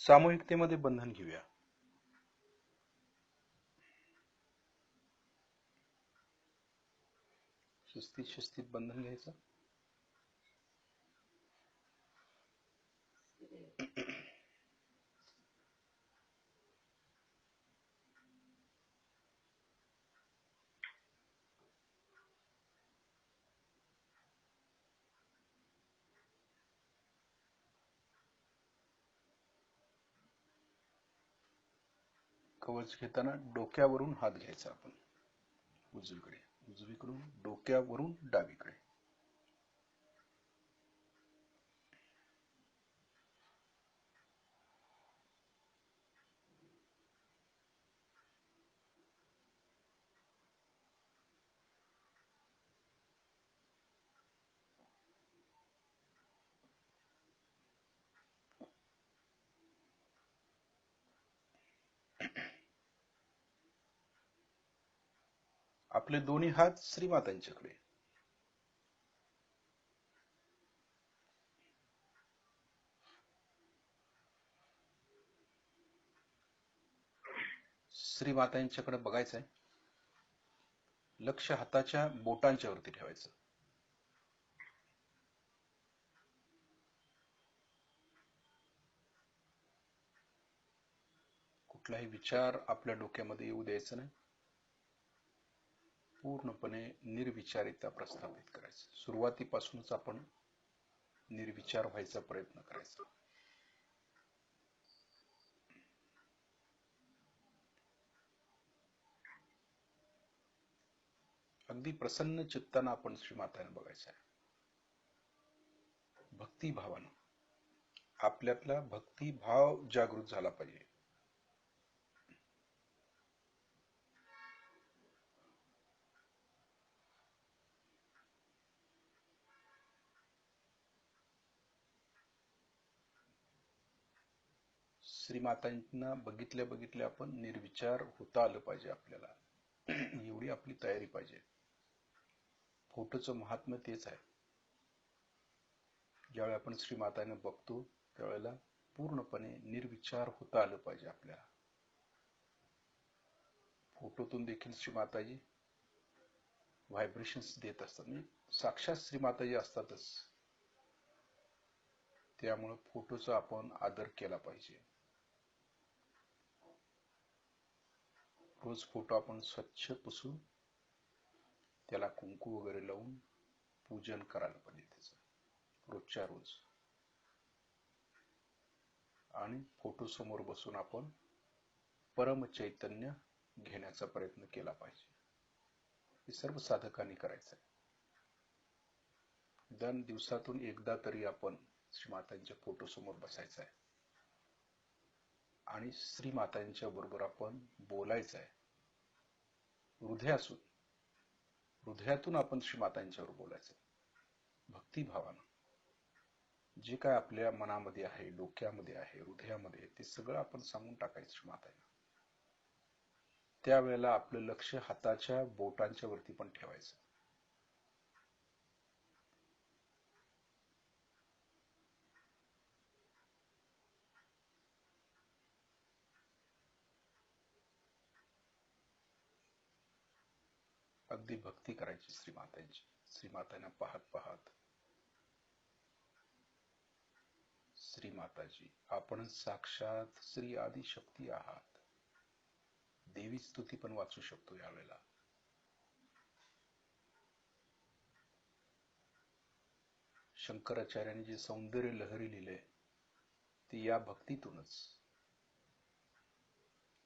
सामूहिकतेमध्ये बंधन घेऊया. शिस्तीत शिस्तीत बंधन घ्यायचं. कवच घेताना डोक्यावरून हात घ्यायचा आपण उजवीकडे, उजवीकडून डोक्यावरून डावीकडे. आपले दोन्ही हात श्रीमातांच्याकडे. श्रीमातांच्याकडे बघायचंय. लक्ष हाताच्या बोटांच्या वरती ठेवायचं. कुठलाही विचार आपल्या डोक्यामध्ये येऊ द्यायचा नाही. पूर्णपणे निर्विचारिता प्रस्थापित करायचं. सुरुवातीपासूनच आपण निर्विचार व्हायचा प्रयत्न करायचा. अगदी प्रसन्न चित्तानं आपण श्रीमातांना बघायचं आहे. भक्तिभावानं आपल्यातला भक्तिभाव जागृत झाला पाहिजे. श्रीमातांना बघितल्या बघितल्या आपण निर्विचार होता आलं पाहिजे आपल्याला. एवढी आपली तयारी पाहिजे. फोटोचं महात्म्य तेच आहे. ज्यावेळी आपण श्रीमातांना बघतो त्यावेळेला पूर्णपणे निर्विचार होता आलं पाहिजे आपल्याला. फोटोतून देखील श्रीमाताजी व्हायब्रेशन्स देत असतात. म्हणजे साक्षात श्रीमाताजी असतातच. त्यामुळे फोटोचा आपण आदर केला पाहिजे. रोज फोटो आपण स्वच्छ पुसून त्याला कुंकू वगैरे लावून पूजन करायला पाहिजे त्याचं रोजच्या रोज. आणि फोटो समोर बसून आपण परम चैतन्य घेण्याचा प्रयत्न केला पाहिजे. हे सर्व साधकांनी करायचं आहे. निदान दिवसातून एकदा तरी आपण श्रीमातांच्या फोटो समोर बसायचं आहे आणि श्रीमातांच्या बरोबर आपण बोलायचं आहे. हृदयातून आपण श्रीमातांच्यावर बोलायचं. भक्तिभावानं जे काय आपल्या मनामध्ये आहे, डोक्यामध्ये आहे, हृदयामध्ये ते सगळं आपण सांगून टाकायचं श्रीमातांना. त्यावेळेला आपलं लक्ष हाताच्या बोटांच्या वरती पण ठेवायचं. अगदी भक्ती करायची श्रीमातांची. श्रीमातांना पाहत पाहत, श्रीमाताजी आपण साक्षात श्री आदिशक्ती आहात. देवी स्तुती पण वाचू शकतो यावेळेला. शंकराचार्यांनी जे सौंदर्य लहरी लिहिले ते या भक्तीतूनच.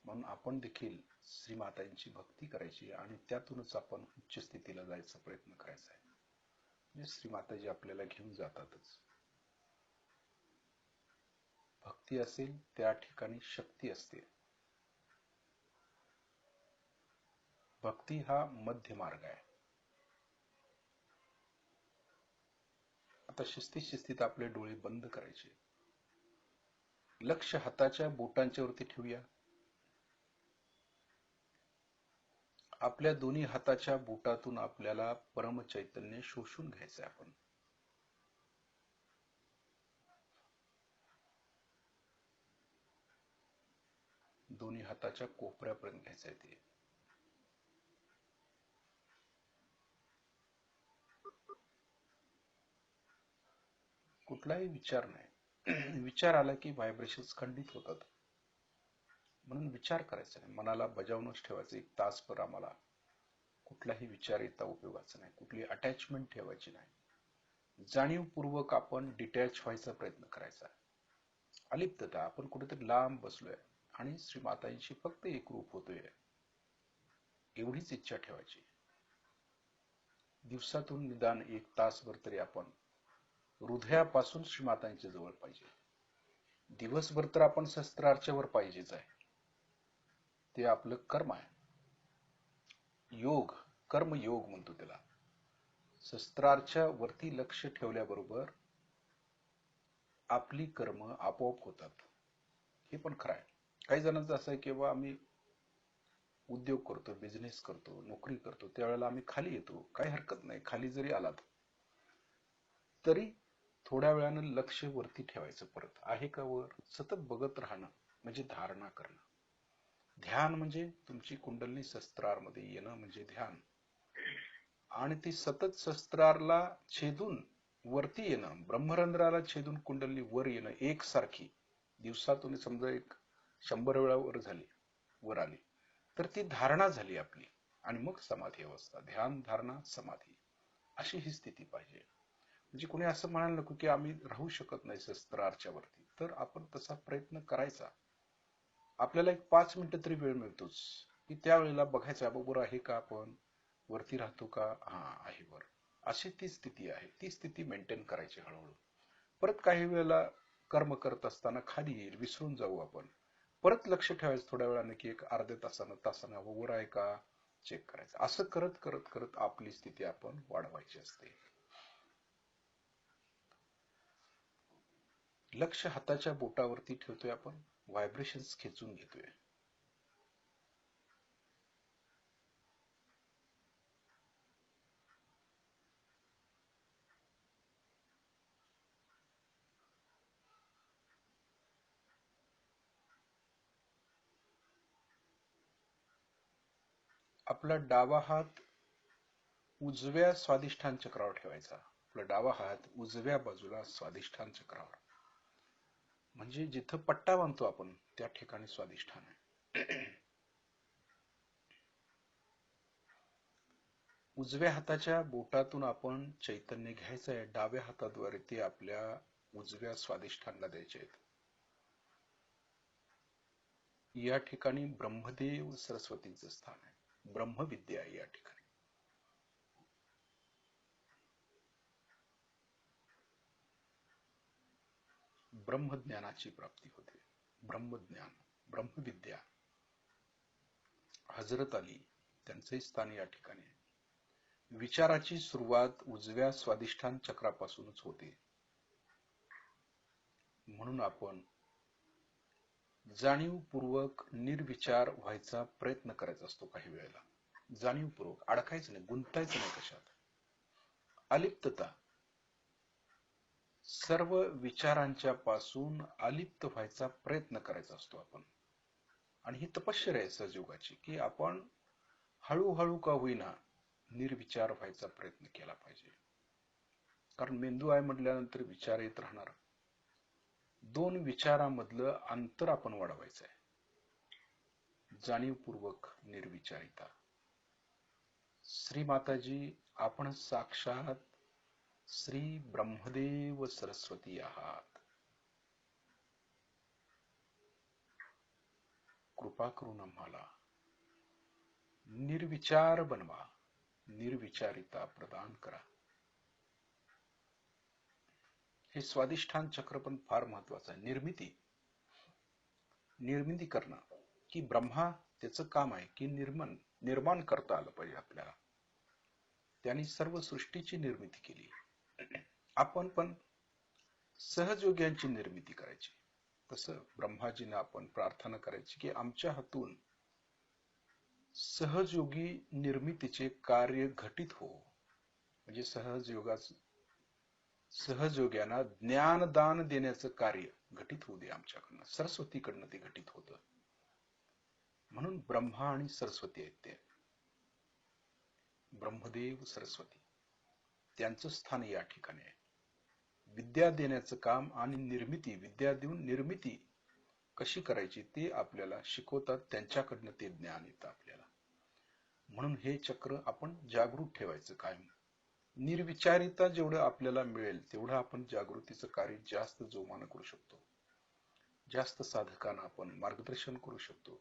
म्हणून आपण देखील श्रीमातांची भक्ती करायची आणि त्यातूनच आपण उच्च स्थितीला जायचा प्रयत्न करायचा आहे. म्हणजे श्रीमाताजी आपल्याला घेऊन जातातच. भक्ती असेल त्या ठिकाणी शक्ती असते. भक्ती हा मध्य मार्ग आहे. आता शिस्तीत आपले डोळे बंद करायचे. लक्ष हाताच्या बोटांच्या वरती ठेवूया. आपल्या दोन्ही हाताच्या बोटातून आपल्याला परम चैतन्य शोषून घ्यायचं आहे. आपण दोन्ही हाताच्या कोपऱ्यापर्यंत घ्यायचं आहे ते. कुठलाही विचार नाही. विचार आला की व्हायब्रेशन्स खंडित होतात. म्हणून विचार करायचा नाही, मनाला बजावूनच ठेवायचं. एक तासभर आम्हाला कुठलाही विचार येता उपयोगाचा नाही, कुठली अटॅचमेंट ठेवायची नाही. जाणीवपूर्वक आपण डिटॅच व्हायचा प्रयत्न करायचा. अलिप्तता, आपण कुठेतरी लांब बसलोय आणि श्रीमातांशी फक्त एकरूप होतोय, एवढीच इच्छा ठेवायची. दिवसातून निदान एक तासभर तरी आपण हृदयापासून श्रीमातांच्या जवळ पाहिजे. दिवसभर तर आपण शस्त्रार्च्यावर पाहिजेच आहे, ते आपलं कर्म आहे. योग, कर्मयोग म्हणतो त्याला. शस्त्रार्च्या वरती लक्ष ठेवल्याबरोबर आपली कर्म आपोआप होतात. हे पण खरं आहे. काही जणांचं असं आहे की बाबा आम्ही उद्योग करतो, बिझनेस करतो, नोकरी करतो, त्यावेळेला आम्ही खाली येतो, काही हरकत नाही. खाली जरी आलात तरी थोड्या वेळानं लक्ष वरती ठेवायचं. परत आहे का वर, सतत बघत राहणं म्हणजे धारणा करणं. ध्यान म्हणजे तुमची कुंडलिनी शस्त्रारमध्ये येणं म्हणजे ध्यान. आणि ती सतत शस्त्रारला छेदून वरती येणं, ब्रह्मरंध्राला छेदून कुंडलिनी वर येणं एकसारखी. दिवसातून समजा एक 100 वेळा वर झाली, वर आली, तर ती धारणा झाली आपली. आणि मग समाधी अवस्था. ध्यान, धारणा, समाधी, अशी ही स्थिती पाहिजे. म्हणजे कोणी असं म्हणायला नको की आम्ही राहू शकत नाही शस्त्रारच्या वरती. तर आपण तसा प्रयत्न करायचा. आपल्याला एक 5 मिनिटं तरी वेळ मिळतोच की त्यावेळेला बघायचा, बरोबर आहे का आपण वरती राहतो का, हा आहे वर. अशी ती स्थिती आहे. ती स्थिती मेंटेन करायची हळूहळू. परत काही वेळेला कर्म करत असताना खाली येईल, विसरून जाऊ आपण. परत लक्ष ठेवायचं थोड्या वेळाने की एक अर्ध्या तासानं वर आहे का चेक करायचं. असं करत करत करत आपली स्थिती आपण वाढवायची असते. लक्ष हाताच्या बोटावरती ठेवतोय आपण, व्हायब्रेशन्स खेचून घेतोय. आपला डावा हात उजव्या स्वादिष्ठान चक्रावर ठेवायचा. आपला डावा हात उजव्या बाजूला स्वादिष्ठान चक्रावर, म्हणजे जिथं पट्टा बांधतो आपण त्या ठिकाणी स्वादिष्ठान आहे. उजव्या हाताच्या बोटातून आपण चैतन्य घ्यायचं आहे, डाव्या हाताद्वारे ते आपल्या उजव्या स्वादिष्ठानला द्यायचे आहेत. या ठिकाणी ब्रह्मदेव सरस्वतींचं स्थान आहे. ब्रह्मविद्या आहे या ठिकाणी. ब्रह्मज्ञानाची प्राप्ती होते. ब्रह्मज्ञान, ब्रह्मविद्या. हजरत अली, त्यांचे स्थान या ठिकाणी आहे. विचाराची सुरुवात उजव्या स्वादिष्ठान चक्रापासूनच होते. म्हणून आपण जाणीवपूर्वक निर्विचार व्हायचा प्रयत्न करायचा असतो. काही वेळेला जाणीवपूर्वक अडकायचं नाही, गुंतायचं नाही कशात. अलिप्तता, सर्व विचारांच्या पासून अलिप्त व्हायचा प्रयत्न करायचा असतो आपण. आणि ही तपश्चर्या आहे सहजयोगाची की आपण हळूहळू का होईना निर्विचार व्हायचा प्रयत्न केला पाहिजे. कारण मेंदू आहे म्हटल्यानंतर विचार येत राहणार. दोन विचारांमधलं अंतर आपण वाढवायचं आहे. जाणीवपूर्वक निर्विचारिता. श्री माताजी, आपण साक्षात श्री ब्रह्मदेव सरस्वती आहात. कृपा करून आम्हाला निर्विचार बनवा, निर्विचारिता प्रदान करा. हे स्वादिष्ठान चक्र पण फार महत्वाचं आहे. निर्मिती करणं, की ब्रह्मा त्याचं काम आहे की निर्माण करता आलं पाहिजे आपल्याला. त्यांनी सर्व सृष्टीची निर्मिती केली. आपण पण सहजयोग्यांची निर्मिती करायची. तसं ब्रह्माजींना आपण प्रार्थना करायची की आमच्या हातून सहजयोगी निर्मितीचे कार्य घटित हो. म्हणजे सहजयोग्यांना ज्ञानदान देण्याचं कार्य घटित होऊ दे आमच्याकडनं. सरस्वतीकडनं ते घटित होतं. म्हणून ब्रह्मा आणि सरस्वती आहेत ते, ब्रह्मदेव सरस्वती, त्यांचं स्थान या ठिकाणी आहे. विद्या देण्याचं काम आणि निर्मिती, विद्या देऊन निर्मिती कशी करायची ते आपल्याला शिकवतात, त्यांच्याकडनं ते ज्ञान येतं आपल्याला. म्हणून हे चक्र आपण जागृत ठेवायचं कायम. निर्विचारिता जेवढं आपल्याला मिळेल तेवढं आपण जागृतीचं कार्य जास्त जोमानं करू शकतो, जास्त साधकांना आपण मार्गदर्शन करू शकतो.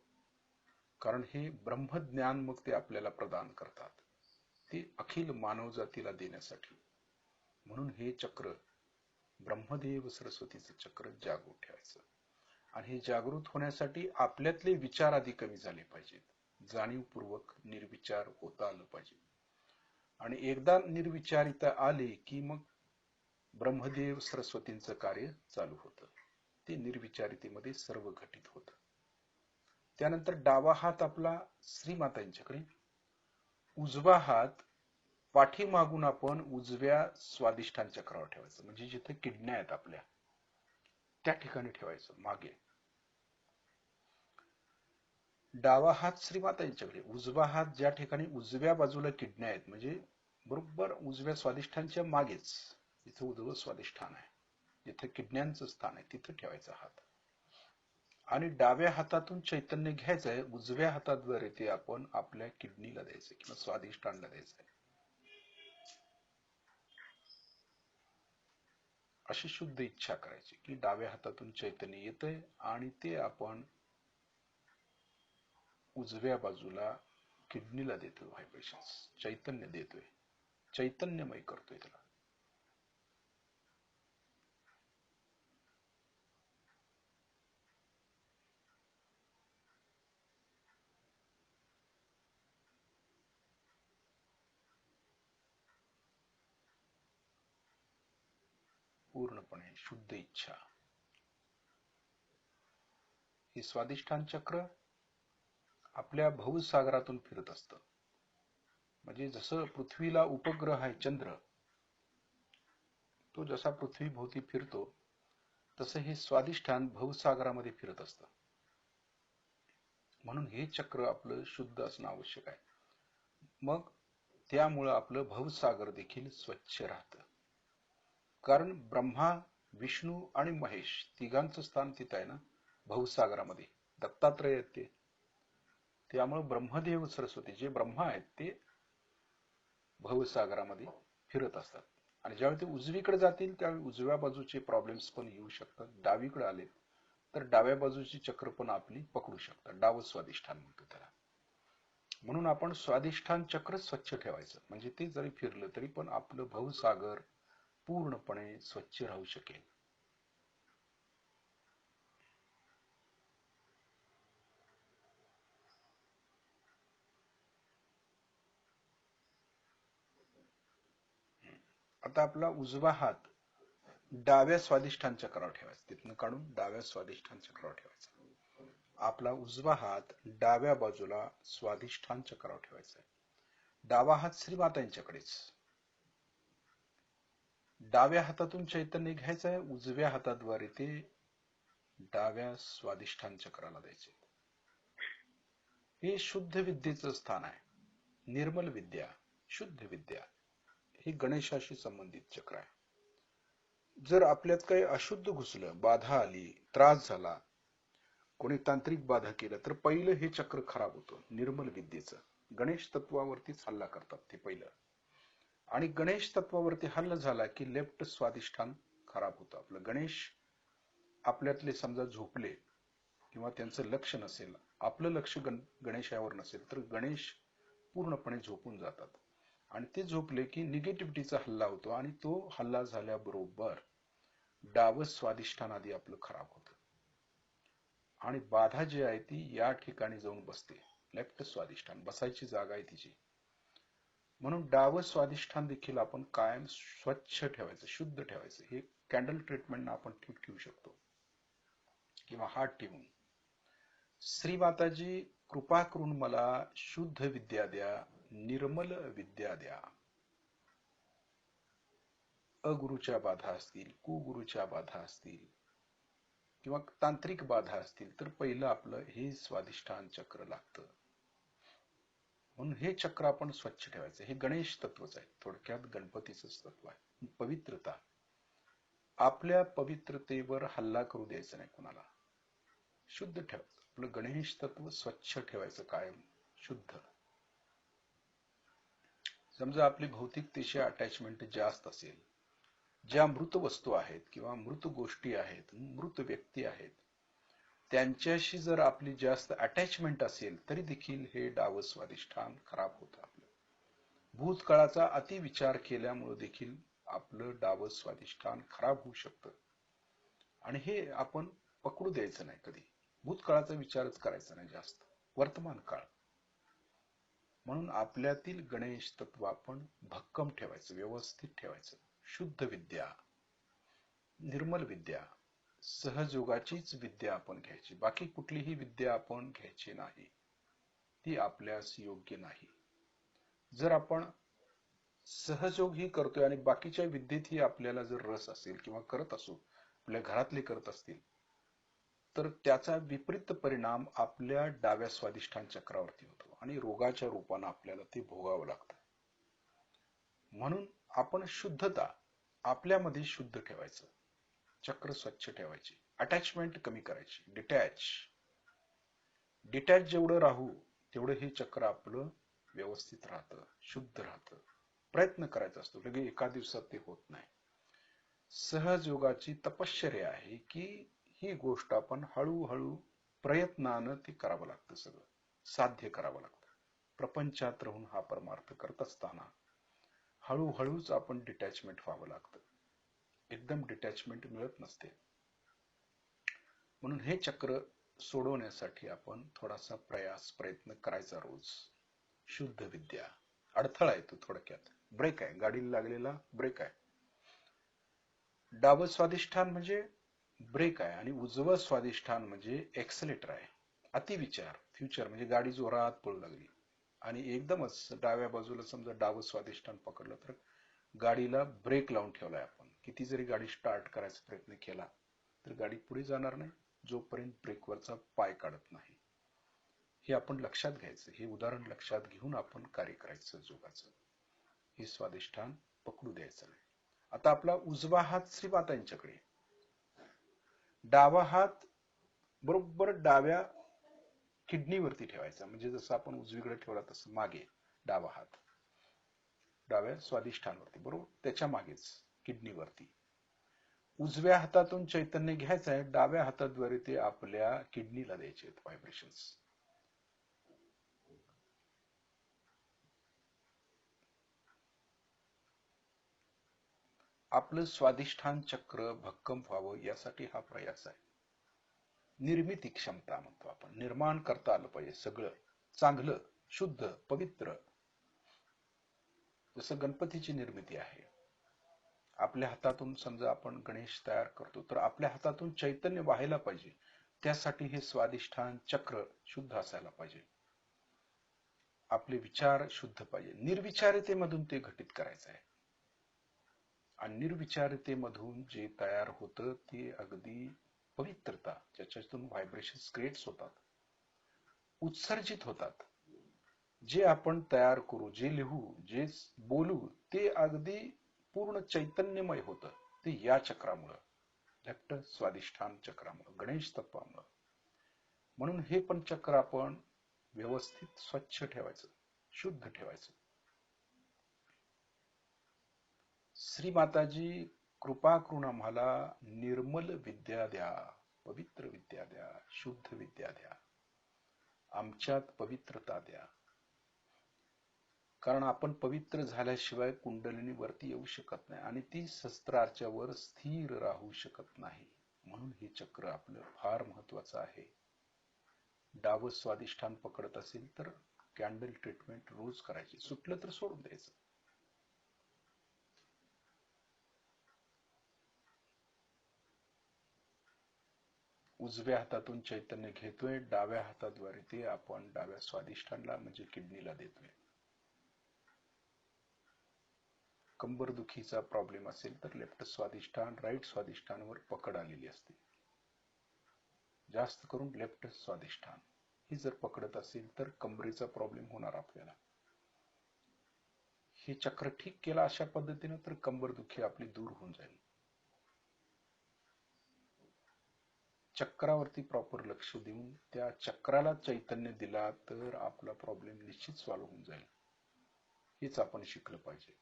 कारण हे ब्रह्मज्ञान मग ते आपल्याला प्रदान करतात, ते अखिल मानवजातीला देण्यासाठी. म्हणून हे चक्र, ब्रह्मदेव सरस्वतीचं चक्र जागृत ठेवायचं. आणि हे जागृत होण्यासाठी आपल्यातले विचार आधी कमी झाले पाहिजेत, जाणीवपूर्वक निर्विचार होता आलं पाहिजे. आणि एकदा निर्विचारिता आली की मग ब्रह्मदेव सरस्वतींचं कार्य चालू होतं, ते निर्विचारितेमध्ये सर्व घटित होतं. त्यानंतर डावा हात आपला श्रीमातांच्याकडे, उजवा हात पाठीमागून आपण उजव्या स्वादिष्ठान चक्रावर ठेवायचं, म्हणजे जिथे किडन्या आहेत आपल्या त्या ठिकाणी ठेवायचं मागे. डावा हात श्रीमातांच्याकडे, उजवा हात ज्या ठिकाणी उजव्या बाजूला किडन्या आहेत, म्हणजे बरोबर उजव्या स्वादिष्ठांच्या मागेच जिथे उजवं स्वादिष्ठान आहे, जिथे किडन्यांचं स्थान आहे तिथे ठेवायचा हात. आणि डाव्या हातातून चैतन्य घ्यायचंय, उजव्या हाताद्वारे ते आपण आपल्या किडनीला द्यायचं किंवा स्वादिष्ठानला द्यायचंय. अशी शुद्ध इच्छा करायची की डाव्या हातातून चैतन्य येतंय आणि ते आपण उजव्या बाजूला किडनीला देतोय, व्हायब्रेशन्स चैतन्य देतोय, चैतन्यमय करतोय त्याला. पूर्णपणे शुद्ध इच्छा. हे स्वादिष्ठान चक्र आपल्या भवसागरातून फिरत असतं. म्हणजे जसं पृथ्वीला उपग्रह आहे चंद्र, तो जसा पृथ्वी भोवती फिरतो तसं हे स्वादिष्ठान भवसागरामध्ये फिरत असतं. म्हणून हे चक्र आपलं शुद्ध असणं आवश्यक आहे. मग त्यामुळं आपलं भवसागर देखील स्वच्छ राहतं. कारण ब्रह्मा, विष्णू आणि महेश तिघांचं स्थान तिथं आहे ना भवसागरामध्ये, दत्तात्रय आहेत ते. त्यामुळे ब्रह्मदेव सरस्वती जे ब्रह्मा आहेत ते भवसागरामध्ये फिरत असतात. आणि ज्यावेळी ते उजवीकडे जातील त्यावेळी उजव्या बाजूचे प्रॉब्लेम्स पण येऊ शकतात, डावीकडे आले तर डाव्या बाजूची चक्र पण आपली पकडू शकतात, डावं स्वादिष्ठान म्हणतो त्याला. म्हणून आपण स्वादिष्ठान चक्र स्वच्छ ठेवायचं, म्हणजे ते जरी फिरलं तरी पण आपलं भवसागर पूर्णपणे स्वच्छ राहू शकेल. आता आपला उजवा हात डाव्या स्वादिष्ठान चक्रावर ठेवायचा, तिथनं काढून डाव्या स्वादिष्ठान चक्रावर ठेवायचा. आपला उजवा हात डाव्या बाजूला स्वादिष्ठान चक्रावर ठेवायचा आहे. डावा हात श्रीमातांच्याकडेच. डाव्या हातातून चैतन्य घ्यायचं आहे, उजव्या हाताद्वारे ते डाव्या स्वादिष्ठान चक्राला द्यायचे. हे शुद्ध विद्येचं स्थान आहे, निर्मल विद्या, शुद्ध विद्या. हे गणेशाशी संबंधित चक्र आहे. जर आपल्यात काही अशुद्ध घुसलं, बाधा आली, त्रास झाला, कोणी तांत्रिक बाधा केलं तर पहिलं हे चक्र खराब होतं, निर्मल विद्येचं. गणेश तत्वावरतीच हल्ला करतात ते पहिलं. आणि गणेश तत्वावरती हल्ला झाला की लेफ्ट स्वादिष्ठान खराब होतं आपलं. गणेश आपल्यातले समजा झोपले किंवा त्यांचं लक्ष नसेल, आपलं लक्ष गणेशावर नसेल तर गणेश पूर्णपणे झोपून जातात. आणि ते झोपले की निगेटिव्हिटीचा हल्ला होतो आणि तो हल्ला झाल्याबरोबर डावं स्वादिष्ठान आधी आपलं खराब होतं आणि बाधा जी आहे ती या ठिकाणी जाऊन बसते. लेफ्ट स्वादिष्ठान बसायची जागा आहे तिची. म्हणून डावं स्वादिष्ठान देखील आपण कायम स्वच्छ ठेवायचं, शुद्ध ठेवायचं. हे कॅन्डल ट्रीटमेंटनं आपण ठीक ठेवू शकतो किंवा हात ठेवून, श्रीमाताजी कृपा करून मला शुद्ध विद्या द्या, निर्मल विद्या द्या. अगुरूच्या बाधा असतील, कुगुरूच्या बाधा असतील, किंवा तांत्रिक बाधा असतील तर पहिलं आपलं हे स्वादिष्ठान चक्र लागतं. म्हणून हे चक्र आपण स्वच्छ ठेवायचं. हे गणेश तत्वच आहे, थोडक्यात गणपतीचंच तत्व आहे. पवित्रता, आपल्या पवित्रतेवर हल्ला करू द्यायचा नाही कोणाला, शुद्ध ठेवायचं. आपलं गणेश तत्व स्वच्छ ठेवायचं, कायम शुद्ध. समजा आपली भौतिकतेशी अटॅचमेंट जास्त असेल, ज्या मृत वस्तू आहेत किंवा मृत गोष्टी आहेत, मृत व्यक्ती आहेत, त्यांच्याशी जर आपली जास्त अटॅचमेंट असेल तरी देखील हे डाव स्वादिष्ठान खराब होतं आपलं. भूतकाळाचा अतिविचार केल्यामुळे देखील आपलं डाव स्वादिष्ठान खराब होऊ शकतं. आणि हे आपण पकडू द्यायचं नाही कधी. भूतकाळाचा विचारच करायचा नाही जास्त, वर्तमान काळ. म्हणून आपल्यातील गणेश तत्व आपण भक्कम ठेवायचं, व्यवस्थित ठेवायचं. शुद्ध विद्या, निर्मल विद्या, सहजयोगाचीच विद्या आपण घ्यायची. बाकी कुठलीही विद्या आपण घ्यायची नाही, ती आपल्यास योग्य नाही. जर आपण सहजयोग ही करतोय आणि बाकीच्या विद्येतही आपल्याला जर रस असेल किंवा करत असू, आपल्या घरातले करत असतील, तर त्याचा विपरीत परिणाम आपल्या डाव्या स्वादिष्ठान चक्रावरती होतो आणि रोगाच्या रूपाने आपल्याला ते भोगावं लागतं. म्हणून आपण शुद्धता आपल्यामध्ये शुद्ध ठेवायचं, चक्र स्वच्छ ठेवायचे, अटॅचमेंट कमी करायची, डिटॅच जेवढं राहू तेवढं हे चक्र आपलं व्यवस्थित राहतं, शुद्ध राहतं. प्रयत्न करायचा असतो, लगे एका दिवसात ते होत नाही. सहजयोगाची तपश्चर्या आहे की ही गोष्ट आपण हळूहळू प्रयत्नानं ती करावं लागतं, सगळं साध्य करावं लागतं. प्रपंचात राहून हा परमार्थ करत असताना हळूहळूच आपण डिटॅचमेंट व्हावं लागतं, एकदम डिटॅचमेंट मिळत नसते. म्हणून हे चक्र सोडवण्यासाठी आपण थोडासा प्रयत्न करायचा रोज. शुद्ध विद्या, अडथळा आहे तो, थोडक्यात ब्रेक आहे, गाडीला लागलेला ब्रेक आहे. डावं स्वादिष्ठान म्हणजे ब्रेक आहे आणि उजवं स्वादिष्ठान म्हणजे एक्सेलेटर आहे, अतिविचार, फ्युचर. म्हणजे गाडी जोरात पळू लागली आणि एकदमच डाव्या बाजूला समजा डावं स्वादिष्ठान पकडलं तर गाडीला ब्रेक लावून ठेवलाय आपण. किती जरी गाडी स्टार्ट करायचा प्रयत्न केला तर गाडी पुढे जाणार नाही जोपर्यंत ब्रेकवरचा पाय काढत नाही. हे आपण लक्षात घ्यायचं, हे उदाहरण लक्षात घेऊन आपण कार्य करायचं जोगाचं. हे स्वादिष्ठान पकडू द्यायचं नाही. आता आपला उजवा हात श्रीमातांच्याकडे, डावा हात बरोबर डाव्या किडनीवरती ठेवायचा. म्हणजे जसं आपण उजवीकडे ठेवला तसं मागे डावा हात डाव्या स्वादिष्ठानवरती, बरोबर त्याच्या मागेच किडनीवरती. उजव्या हातातून चैतन्य घ्यायचं आहे, डाव्या हाताद्वारे ते आपल्या किडनीला द्यायचे आहेत व्हायब्रेशन्स. आपलं स्वादिष्ठान चक्र भक्कम व्हावं यासाठी हा प्रयास आहे. निर्मिती क्षमता म्हणतो आपण, निर्माण करता आलं पाहिजे सगळं चांगलं, शुद्ध, पवित्र. जसं गणपतीची निर्मिती आहे, आपल्या हातातून समजा आपण गणेश तयार करतो तर आपल्या हातातून चैतन्य वाहायला पाहिजे. त्यासाठी हे स्वादिष्ठान चक्र शुद्ध असायला पाहिजे, आपले विचार शुद्ध पाहिजे. निर्विचारतेमधून ते घटित करायचं आहे आणि निर्विचारतेमधून जे तयार होतं ते अगदी पवित्रता, ज्याच्यातून व्हायब्रेशन्स क्रिएट्स होतात, उत्सर्जित होतात. जे आपण तयार करू, जे लिहू, जे बोलू ते अगदी पूर्ण चैतन्यमय होतं. ते या चक्रामुळं, धट्ट स्वादिष्ठान चक्रामुळं, गणेश तत्वामुळं. म्हणून हे पण चक्र आपण व्यवस्थित स्वच्छ ठेवायचं, शुद्ध ठेवायचं. श्री माताजी कृपा करून आम्हाला निर्मल विद्या द्या, पवित्र विद्या द्या, शुद्ध विद्या द्या, आमच्यात पवित्रता द्या. कारण आपण पवित्र झाल्याशिवाय कुंडलिनी वरती येऊ शकत नाही आणि ती शस्त्राच्या वर स्थिर राहू शकत नाही. म्हणून हे चक्र आपलं फार महत्वाचं आहे. डावं स्वादिष्ठान पकडत असेल तर कॅन्डल ट्रीटमेंट रोज करायची, सुटलं तर सोडून द्यायचं. उजव्या हातातून चैतन्य घेतोय, डाव्या हाताद्वारे ते आपण डाव्या स्वादिष्ठानला म्हणजे किडनीला देतोय. कंबरदुखीचा प्रॉब्लेम असेल तर लेफ्ट स्वादिष्ठान राईट स्वादिष्ठानवर पकड आलेली असते. जास्त करून लेफ्ट स्वादिष्ठान ही जर पकडत असेल तर कमरेचा प्रॉब्लेम होणार आपल्याला. हे चक्र ठीक केलं अशा पद्धतीने तर कंबरदुखी आपली दूर होऊन जाईल. चक्रावरती प्रॉपर लक्ष देऊन त्या चक्राला चैतन्य दिला तर आपला प्रॉब्लेम निश्चित सॉल्व्ह होऊन जाईल. हेच आपण शिकलं पाहिजे.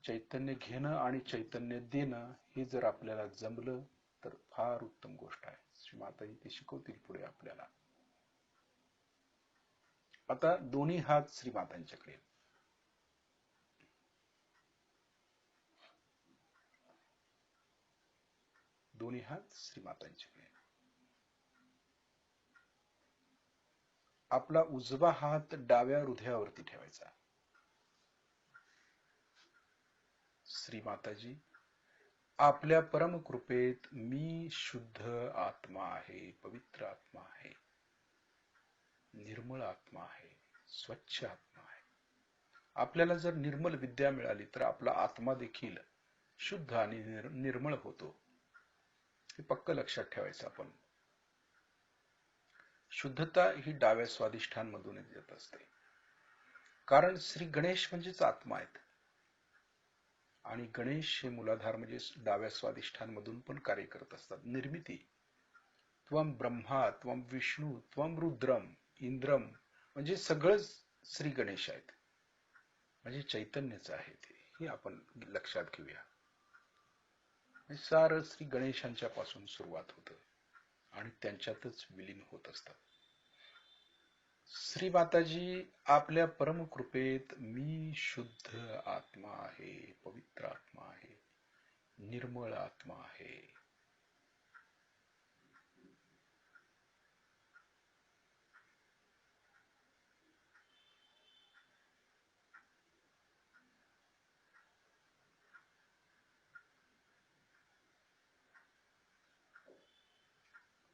चैतन्य घेणं आणि चैतन्य देणं हे जर आपल्याला जमलं तर फार उत्तम गोष्ट आहे. श्रीमाताजी ते शिकवतील पुढे आपल्याला. आता दोन्ही हात श्रीमातांच्याकडे. दोन्ही हात श्रीमातांच्याकडे. आपला उजवा हात डाव्या हृदयावरती ठेवायचा. श्रीमाताजी, आपल्या परमकृपेत मी शुद्ध आत्मा आहे, पवित्र आत्मा आहे, निर्मळ आत्मा आहे, स्वच्छ आत्मा आहे. आपल्याला जर निर्मल विद्या मिळाली तर आपला आत्मा देखील शुद्ध आणि निर्मळ होतो. हे पक्क लक्षात ठेवायचं आपण. शुद्धता ही डाव्या स्वादिष्ठांमधूनच येत असते. कारण श्री गणेश म्हणजेच आत्मा आहेत आणि गणेश हे मूलाधार म्हणजे डाव्या स्वादिष्ठांमधून पण कार्य करत असतात. निर्मिती. त्वम ब्रह्मा, त्वम विष्णू, त्वम रुद्रम, इंद्रम म्हणजे सगळंच श्री गणेश आहेत, म्हणजे चैतन्यच आहे ते. हे आपण लक्षात घेऊया. सारं श्री गणेशांच्या पासून सुरुवात होतं आणि त्यांच्यातच विलीन होत असतात. श्री माताजी, आपल्या परमकृपेत मी शुद्ध आत्मा आहे, पवित्र आत्मा आहे, निर्मळ आत्मा आहे.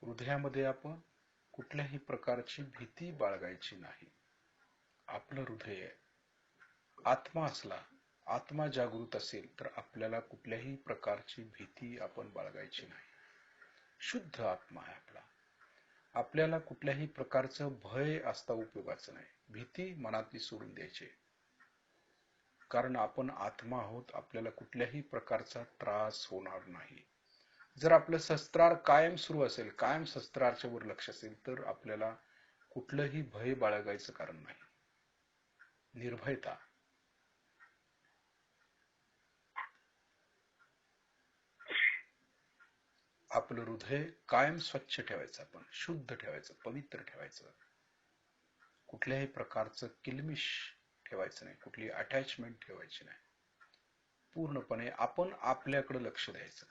हृदयामध्ये आपण कुठल्याही प्रकारची भीती बाळगायची नाही. आपलं हृदय आत्मा असला, आत्मा जागृत असेल तर आपल्याला कुठल्याही प्रकारची भीती आपण बाळगायची नाही. शुद्ध आत्मा आहे आपला. आपल्याला कुठल्याही प्रकारचं भय असता उपयोगाचं नाही. भीती मनातली सोडून द्यायची. कारण आपण आत्मा आहोत, आपल्याला कुठल्याही प्रकारचा त्रास होणार नाही. जर आपलं शस्त्रार कायम सुरू असेल, कायम शस्त्राच्या वर लक्ष असेल तर आपल्याला कुठलंही भय बाळगायचं कारण नाही. निर्भयता. आपलं हृदय कायम स्वच्छ ठेवायचं, आपण शुद्ध ठेवायचं, पवित्र ठेवायचं. कुठल्याही प्रकारचं किलमिश ठेवायचं नाही, कुठली अटॅचमेंट ठेवायची नाही. पूर्णपणे आपण आपल्याकडे लक्ष द्यायचं.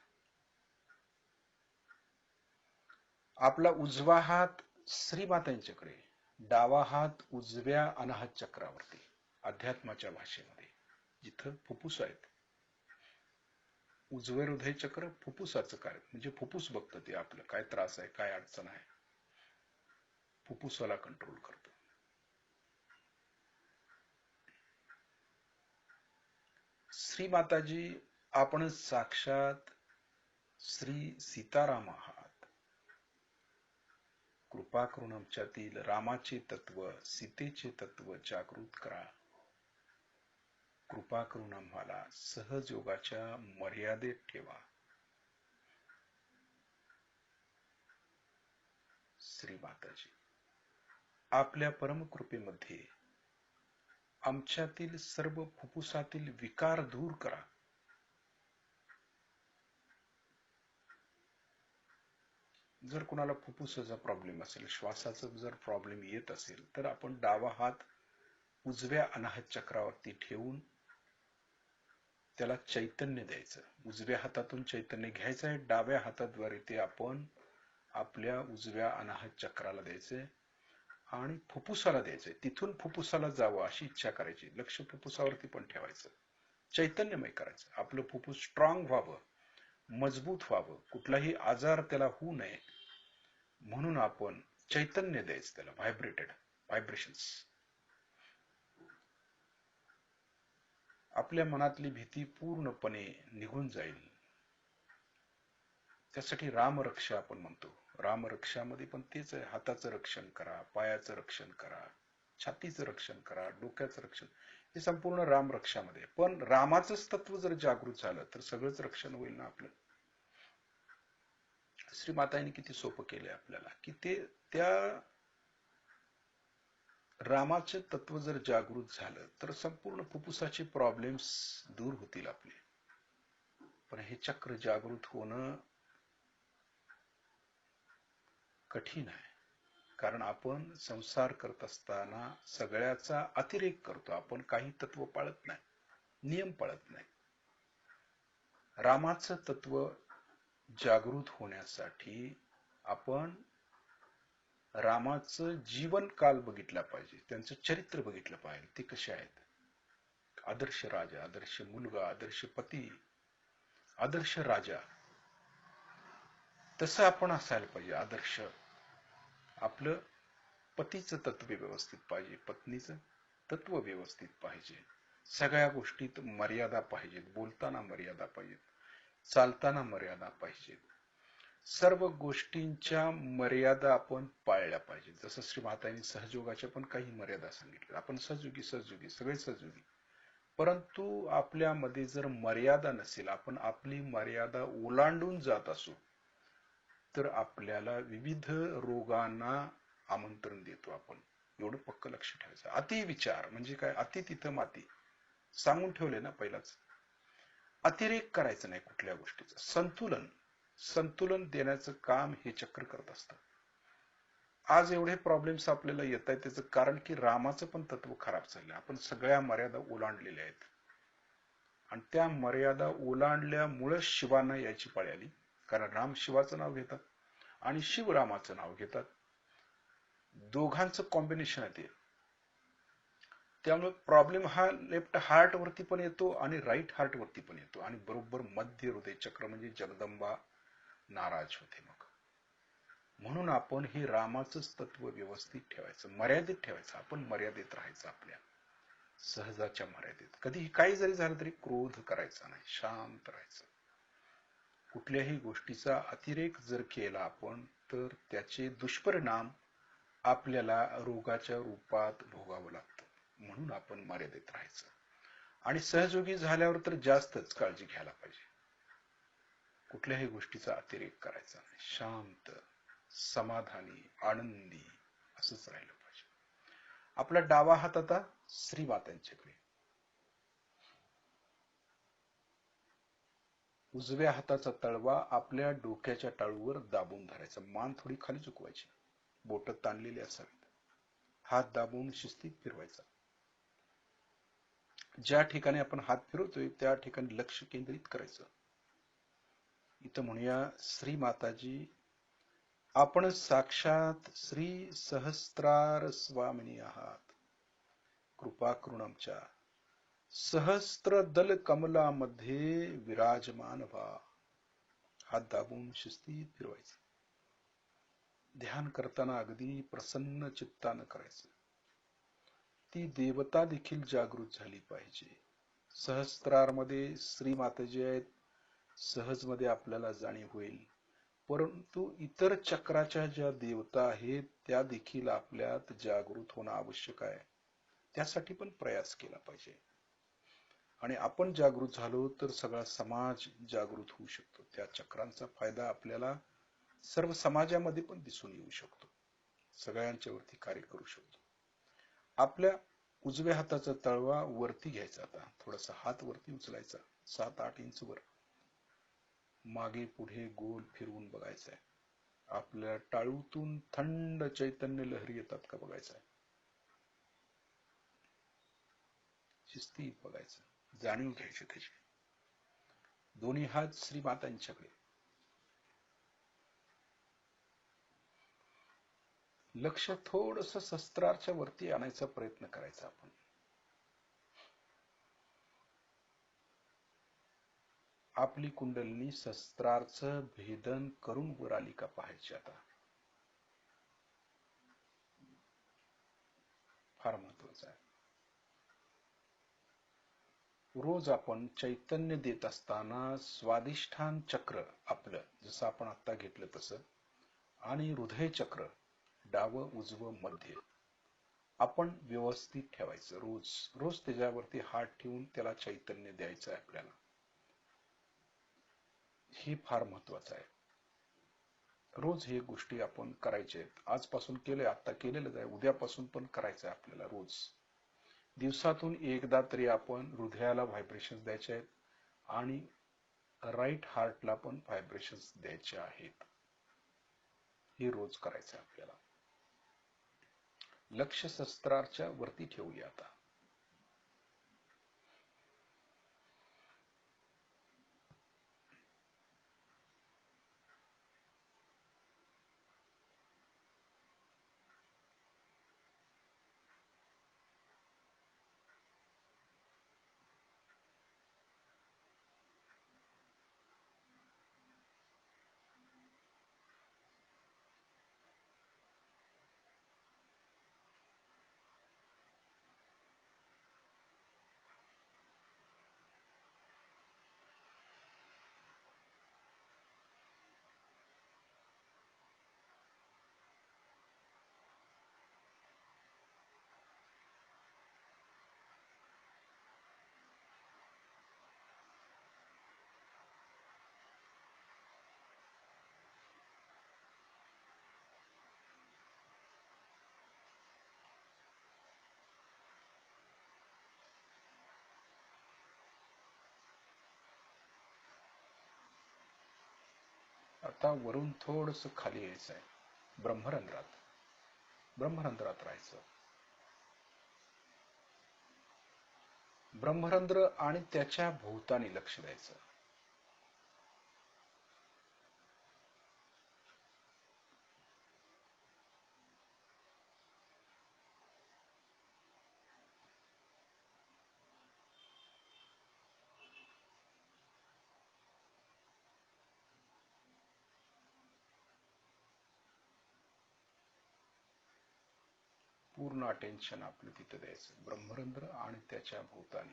आपला उजवा हात श्रीमातांच्याकडे, डावा हात उजव्या अनाहत चक्रावरती. अध्यात्माच्या भाषेमध्ये जिथं फुफ्फुस आहेत. उजवे हृदय चक्र फुफ्फुसाचं कार्य, म्हणजे फुफ्फुस बघतं ते आपलं काय त्रास आहे, काय अडचण आहे, फुफ्फुसाला कंट्रोल करतं. श्री माताजी, आपण साक्षात श्री सीताराम आहात. कृपा करून आमच्यातील रामाचे तत्व, सीतेचे तत्व जागृत करा. कृपा करून आम्हाला सहजयोगाच्या मर्यादेत ठेवा. श्री माताजी, आपल्या परमकृपेमध्ये आमच्यातील सर्व फुफ्फुसातील विकार दूर करा. जर कुणाला फुफ्फुसाचा प्रॉब्लेम असेल, श्वासाचा जर प्रॉब्लेम येत असेल तर आपण डावा हात उजव्या अनाहत चक्रावरती ठेवून त्याला चैतन्य द्यायचं. उजव्या हातातून चैतन्य घ्यायचं आहे, डाव्या हाताद्वारे ते आपण आपल्या उजव्या अनाहत चक्राला द्यायचे आणि फुफ्फुसाला द्यायचंय. तिथून फुफ्फुसाला जावं अशी इच्छा करायची. लक्ष फुफ्फुसावरती पण ठेवायचं. चैतन्यमय करायचं. आपलं फुफ्फुस स्ट्रॉंग व्हावं, मजबूत व्हावं, कुठलाही आजार त्याला होऊ नये म्हणून आपण चैतन्य द्यायचं त्याला. व्हायब्रेशन्स. आपल्या मनातली भीती पूर्णपणे निघून जाईल. त्यासाठी रामरक्षा आपण म्हणतो. रामरक्षामध्ये पण तेच आहे, हाताचं रक्षण करा, पायाचं रक्षण करा, छातीचं रक्षण करा, डोक्याचं रक्षण, हे संपूर्ण रामरक्षामध्ये. पण रामाचंच तत्व जर जागृत झालं तर सगळंच रक्षण होईल ना आपलं. श्रीमातांनी किती सोपं केलंय आपल्याला, की ते त्या रामाचे तत्व जर जागृत झालं तर संपूर्ण फुफ्फुसाचे प्रॉब्लेम्स दूर होतील आपले. पण हे चक्र जागृत होणं कठीण आहे, कारण आपण संसार करत असताना सगळ्याचा अतिरेक करतो. आपण काही तत्व पाळत नाही, नियम पाळत नाही. रामाचं तत्व जागृत होण्यासाठी आपण रामाचं जीवन काल बघितला पाहिजे, त्यांचं चरित्र बघितलं पाहिजे, ते कसे आहेत. आदर्श राजा, आदर्श मुलगा, आदर्श पती, आदर्श राजा, तसं आपण असायला पाहिजे. आदर्श आपलं पतीचं तत्व व्यवस्थित पाहिजे, पत्नीचं तत्व व्यवस्थित पाहिजे, सगळ्या गोष्टीत मर्यादा पाहिजेत, बोलताना मर्यादा पाहिजेत, चालताना मर्यादा पाहिजेत, सर्व गोष्टींच्या मर्यादा आपण पाळल्या पाहिजेत. जसं श्री मातांनी सहजयोगाच्या पण काही मर्यादा सांगितल्या. आपण सहजयोगी सहजयोगी सगळे सहजयोगी, परंतु आपल्यामध्ये जर मर्यादा नसेल, आपण आपली मर्यादा ओलांडून जात असू, तर आपल्याला विविध रोगांना आमंत्रण देतो आपण. एवढं पक्क लक्ष ठेवायचं. अति विचार म्हणजे काय, अति तिथं माती, सांगून ठेवले ना पहिलाच. अतिरेक करायचं नाही कुठल्या गोष्टीचं, संतुलन संतुलन देण्याचं काम हे चक्र करत असतं. आज एवढे प्रॉब्लेम्स आपल्याला येत आहेत, त्याचं कारण की रामाचं पण तत्व खराब झालं. आपण सगळ्या मर्यादा ओलांडलेल्या आहेत आणि त्या मर्यादा ओलांडल्यामुळे शिवांना याची पाळी आली, कारण राम शिवाचं नाव घेतात आणि शिव रामाचं नाव घेतात. दोघांचं कॉम्बिनेशन आहे ते. त्यामुळे प्रॉब्लेम हा लेफ्ट हार्ट वरती पण येतो आणि राईट हार्ट वरती पण येतो आणि बरोबर मध्य हृदय चक्र म्हणजे जगदंबा नाराज होते मग. म्हणून आपण हे रामाचंच तत्व व्यवस्थित ठेवायचं, मर्यादित ठेवायचं. आपण मर्यादित राहायचं, आपल्या सहजाच्या मर्यादित. कधीही काही जरी झालं तरी क्रोध करायचा नाही, शांत राहायचं. कुठल्याही गोष्टीचा अतिरेक जर केला आपण तर त्याचे दुष्परिणाम आपल्याला रोगाच्या रूपात भोगावं लागतं. म्हणून आपण मर्यादित राहायचं आणि सहजयोगी झाल्यावर तर जास्तच काळजी घ्यायला पाहिजे. कुठल्याही गोष्टीचा अतिरेक करायचा नाही, शांत, समाधानी, आनंदी असंच राहिलं पाहिजे. आपला डावा हात आता श्रीमातांच्याकडे, उजव्या हाताचा तळवा आपल्या डोक्याच्या टाळूवर दाबून धरायचा, मान थोडी खाली झुकवायची, बोट ताणलेली असावीत, हात दाबून शिस्तीत फिरवायचा. ज्या ठिकाणी आपण हात फिरवतोय त्या ठिकाणी लक्ष केंद्रित करायचं. इथं म्हणूया, श्री माताजी आपण साक्षात श्री सहस्त्रार स्वामिनी आहात, कृपा करून आमच्या सहस्त्र दल कमलामध्ये विराजमान व्हा. हात दाबून शिस्तीत फिरवायचं. ध्यान करताना अगदी प्रसन्न चित्तानं करायचं. ती देवता देखील जागृत झाली पाहिजे. सहस्त्रारमध्ये श्री माताजी आहेत, सहजमध्ये आपल्याला जाणीव होईल, परंतु इतर चक्राच्या ज्या देवता आहेत त्या देखील आपल्यात जागृत होणं आवश्यक आहे. त्यासाठी पण प्रयास केला पाहिजे. आणि आपण जागृत झालो तर सगळा समाज जागृत होऊ शकतो. त्या चक्रांचा फायदा आपल्याला सर्व समाजामध्ये पण दिसून येऊ शकतो, सगळ्यांच्या वरती कार्य करू शकतो. आपल्या उजव्या हाताचा तळवा वरती घ्यायचा, आता थोडासा हात वरती उचलायचा, 7-8 इंच वर, मागे पुढे गोल फिरवून बघायचं आहे. आपल्या टाळूतून थंड चैतन्य लहरी येतात का बघायचं आहे. शिस्तीत बघायचं, जाणीव घ्यायची त्याची. दोन्ही हात श्रीमातांच्याकडे. लक्ष थोडस शस्त्राच्या वरती आणायचा प्रयत्न करायचा आपण. आपली कुंडलिनी शस्त्राचं भेदन करून वर आली का पाहायची आता. फार महत्वाचं आहे. रोज आपण चैतन्य देत असताना स्वाधिष्ठान चक्र आपलं जसं आपण आता घेतलं तसं आणि हृदय चक्र डावं उजवं मध्य आपण व्यवस्थित ठेवायचं. रोज रोज त्याच्यावरती हात ठेवून त्याला चैतन्य द्यायचं आहे आपल्याला. हे फार महत्वाचं आहे. रोज हे गोष्टी आपण करायच्या आहेत. आजपासून केले, आता केलेलंच आहे, उद्यापासून पण करायचं आहे आपल्याला. रोज दिवसातून एकदा तरी आपण हृदयाला व्हायब्रेशन्स द्यायचे आहेत आणि राईट हार्टला पण व्हायब्रेशन्स द्यायचे आहेत. हे रोज करायचं आहे आपल्याला. लक्ष शस्त्राच्या वरती ठेवूया आता. आता वरून थोडस खाली यायचं आहे. ब्रह्मरंध्रात ब्रह्मरंध्रात राहायचं. ब्रह्मरंध्र आणि त्याच्या भोवतानी लक्ष द्यायचं. पूर्ण अटेन्शन आपलं तिथं द्यायचं. ब्रह्मरंध्र आणि त्याच्या भोवतानी.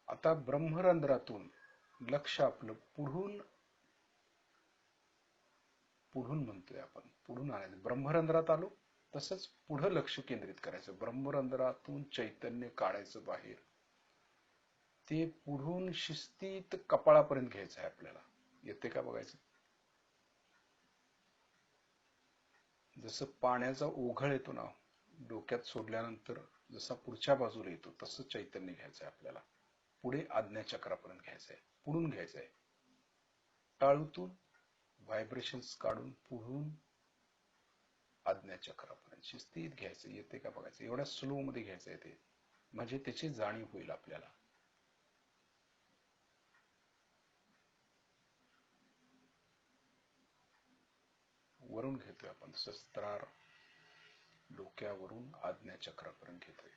आता ब्रह्मरंध्रातून लक्ष आपलं पुढून पुढून म्हणतोय आपण, पुढून आणायचं. ब्रह्मरंध्रात आलो तसंच पुढं लक्ष केंद्रित करायचं. ब्रह्मरंध्रातून चैतन्य काढायचं बाहेर. ते पुढून शिस्तीत कपाळापर्यंत घ्यायचं आहे आपल्याला. येते का बघायचं. जसं पाण्याचा ओघळ येतो ना डोक्यात सोडल्यानंतर, जसा पुढच्या बाजूला येतो तसं चैतन्य घ्यायचं आहे आपल्याला. पुढे आज्ञाचक्रापर्यंत घ्यायचं आहे. पुढून घ्यायचं आहे. टाळूतून व्हायब्रेशन्स काढून पुढून आज्ञाचक्रापर्यंत शिस्तीत घ्यायचं. येते का बघायचं. एवढ्या स्लो मध्ये घ्यायचं आहे ते, म्हणजे त्याची जाणीव होईल आपल्याला. वरून घेतोय आपण. सहस्त्रार डोक्यावरून आज्ञाचक्रापर्यंत घेतोय.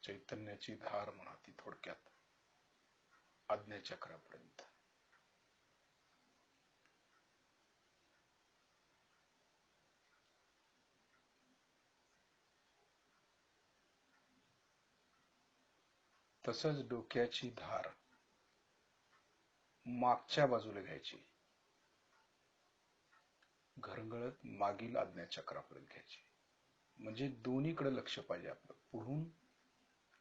चैतन्याची धार म्हणा ती थोडक्यात आज्ञाचक्रापर्यंत. तसंच डोक्याची धार मागच्या बाजूला घ्यायची. घरंगळत मागील आज्ञाचक्रापर्यंत घ्यायची. म्हणजे दोन्हीकडे लक्ष पाहिजे आपलं. पुढून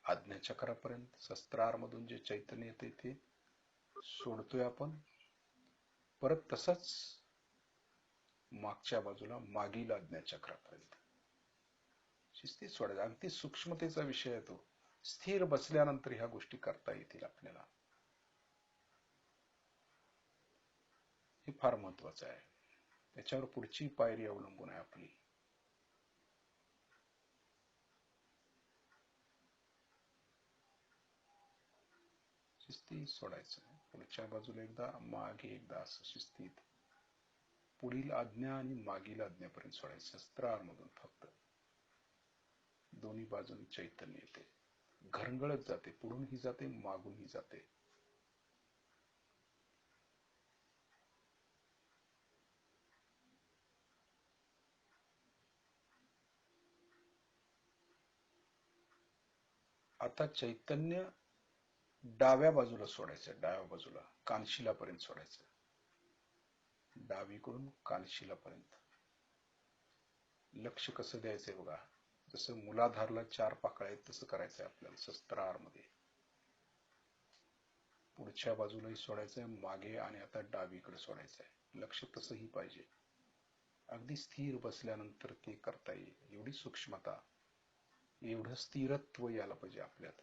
आज्ञाचक्रापर्यंत सहस्त्रार मधून जे चैतन्य येते ते सोडतोय आपण. परत तसंच मागच्या बाजूला मागील आज्ञाचक्रापर्यंत शिस्तीत सोडायचं. अगदी सूक्ष्मतेचा विषय आहे तो. स्थिर बसल्यानंतर ह्या गोष्टी करता येतील आपल्याला. हे फार महत्वाचं आहे. त्याच्यावर पुढची पायरी अवलंबून आहे आपली. शिस्तीत सोडायचं. पुढच्या बाजूला एकदा, मागे एकदा, असं शिस्तीत पुढील आज्ञा आणि मागील आज्ञापर्यंत सोडायचं. शस्त्रामधून फक्त दोन्ही बाजूनी चैतन्य येते, घरंगळत जाते, पुढूनही जाते, मागूनही जाते. आता चैतन्य डाव्या बाजूला सोडायचं, डाव्या बाजूला कानशिलापर्यंत सोडायचं, डावीकडून कानशिलापर्यंत. लक्ष कसं द्यायचंय बघा, जसं मुलाधारला 4 पाकळ्या आहेत तसं करायचंय आपल्याला सहस्त्रारमध्ये. पुढच्या बाजूलाही सोडायचंय, मागे आणि आता डावीकडे सोडायचंय. लक्ष तसंही पाहिजे. अगदी स्थिर बसल्यानंतर ते करता येईल, एवढी सूक्ष्मता, एवढं स्थिरत्व यायला पाहिजे आपल्यात.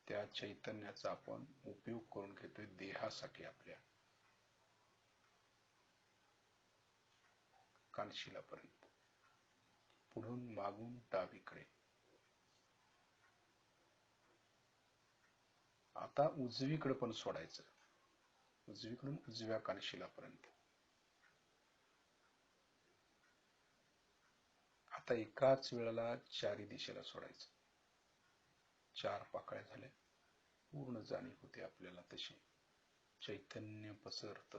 त्या चैतन्याचा आपण उपयोग करून घेतोय देहासाठी. आपल्या कानशिलापर्यंत, पुढून मागून डावीकडे. आता उजवीकडे पण सोडायचं, उजवीकडून उजव्या कानशिलापर्यंत. आता एकाच वेळेला चारी दिशेला सोडायचं. 4 पाकळ्या झाल्या, पूर्ण जाणीव होते आपल्याला तशी. चैतन्य पसरत,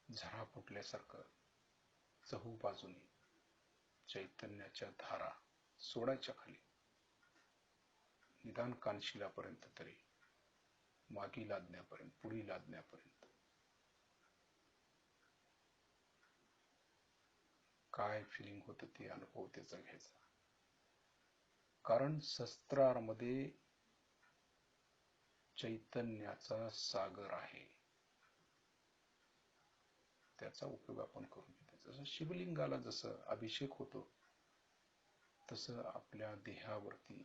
झरा फुटल्यासारखं चहूबाजूनी चैतन्याच्या धारा सोडायच्या खाली, निदान कानशिलापर्यंत तरी, मागील आज्ञापर्यंत, पुढील आज्ञापर्यंत. काय फिलिंग होतं ते अनुभव त्याचा घ्यायचा. कारण शस्त्रामध्ये चैतन्याचा सागर आहे, त्याचा उपयोग आपण करून घेतो. जसं शिवलिंगाला जसं अभिषेक होतो, तसं आपल्या देहावरती,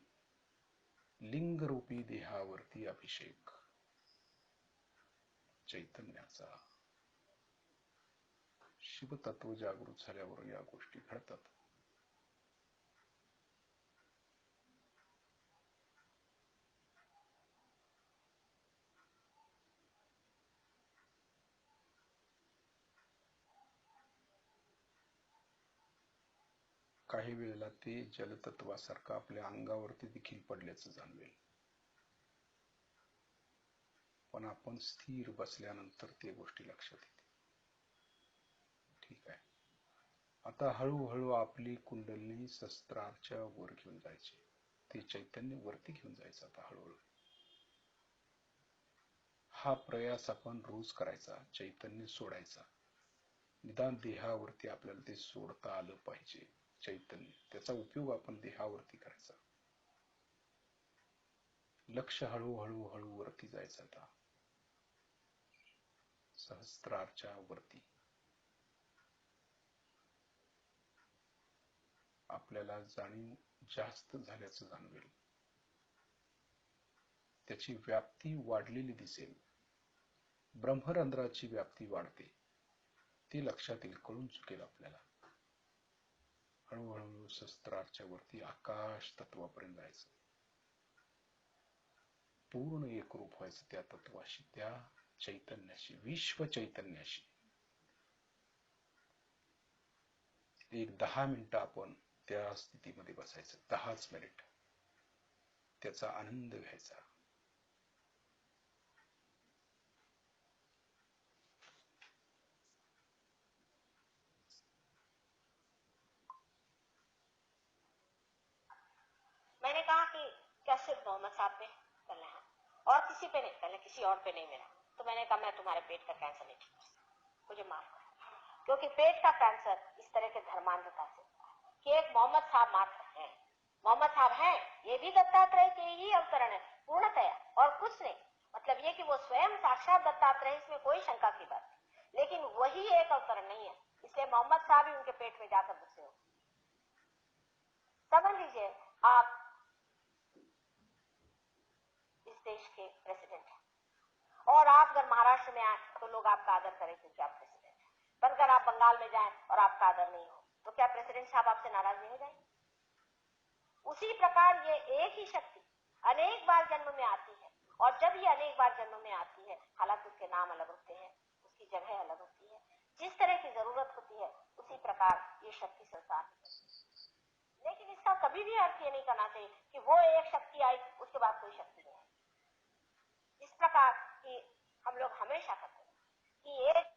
लिंगरूपी देहावरती अभिषेक चैतन्याचा. शिवतत्व जागृत झाल्यावर या गोष्टी घडतात. काही वेळेला ते जलतत्वासारखं आपल्या अंगावरती देखील पडल्याचं जाणवेल, पण आपण स्थिर बसल्यानंतर ते गोष्टी लक्षात येते. ठीक आहे. आता हळूहळू आपली कुंडलिनी शस्त्राच्या वर घेऊन जायची, ते चैतन्य वरती घेऊन जायचं. आता हळूहळू हा प्रयास आपण रोज करायचा, चैतन्य सोडायचा. निदान देहावरती आपल्याला ते सोडता आलं पाहिजे चैतन्य, त्याचा उपयोग आपण देहावरती करायचा. लक्ष हळूहळू हळू वरती जायचं. आता सहस्त्रारच्या वरती आपल्याला जाणीव जास्त झाल्याचं जाणवेल, त्याची व्याप्ती वाढलेली दिसेल. ब्रह्मरंध्राची व्याप्ती वाढते, ती लक्षात येईल, कळून चुकेल आपल्याला. हळूहळू शस्त्राच्या वरती आकाश तत्वापर्यंत जायचं, पूर्ण एकरूप व्हायचं त्या तत्वाशी, त्या चैतन्याशी, विश्व चैतन्याशी. एक 10 मिनिटं आपण त्या स्थितीमध्ये बसायचं, 10च मिनिट त्याचा आनंद घ्यायचा. मैंने कहा कि क्या सिर्फ मोहम्मद साहब पे करना है और किसी पे नहीं, पहले किसी और पे नहीं मिला, तो मैंने कहा मैं तुम्हारे पेट का कैंसर नहीं ठीक कर सकता, मुझे माफ कर, क्योंकि पेट का कैंसर इस तरह के धर्मांधता से कि एक मोहम्मद साहब मात्र हैं, मोहम्मद साहब हैं, ये भी दत्तात्रेय के ही अवतरण है पूर्णतया, और कुछ नहीं। मतलब ये कि वो स्वयं साक्षात दत्तात्रेय, इसमें कोई शंका की बात नहीं, लेकिन वही एक अवतरण नहीं है, इसलिए मोहम्मद साहब ही उनके पेट में जाकर घुसे हो। समझ लीजिए आप इस देश के प्रेसिडेंट हैं और आप अगर महाराष्ट्र में आए तो लोग आपका आदर करें क्योंकि आप प्रेसिडेंट हैं, पर अगर आप बंगाल में जाएं और आपका आदर नहीं हो तो क्या प्रेसिडेंट साहब आपसे नाराज नहीं हो जाएंगे? उसी प्रकार ये एक ही शक्ति अनेक बार जन्म में आती है, और जब ये अनेक बार जन्म में आती है, हालांकि उसके नाम अलग होते हैं, उसकी जगह अलग होती है, जिस तरह की जरूरत होती है उसी प्रकार ये शक्ति संसार में। लेकिन इसका कभी भी अर्थ ये नहीं करना चाहिए कि वो एक शक्ति आई उसके बाद कोई शक्ति नहीं है। इस प्रकार की हम लोग हमेशा करते हैं कि एक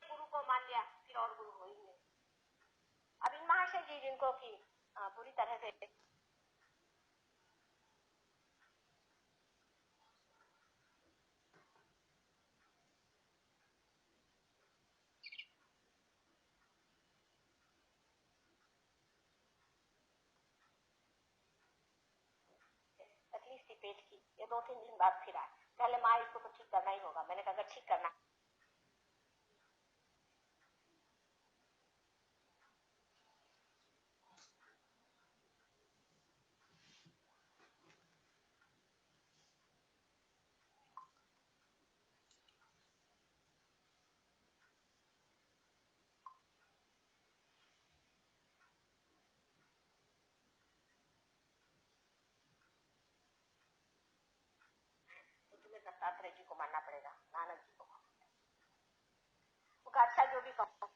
गुरु को मान लिया फिर और गुरु हो ही नहीं। अब इन महाशय जी जिनको की पूरी तरह से तकलीफ थी पेट की, ये 2-3 दिन बाद फिर आए, पहले माँ इसको तो ठीक करना ही होगा। मैंने कहा अगर ठीक करना तो तुम्हें दत्तात्रेय जी को मानना पड़ेगा, नानक जी को। वो कहा अच्छा जो भी कहो।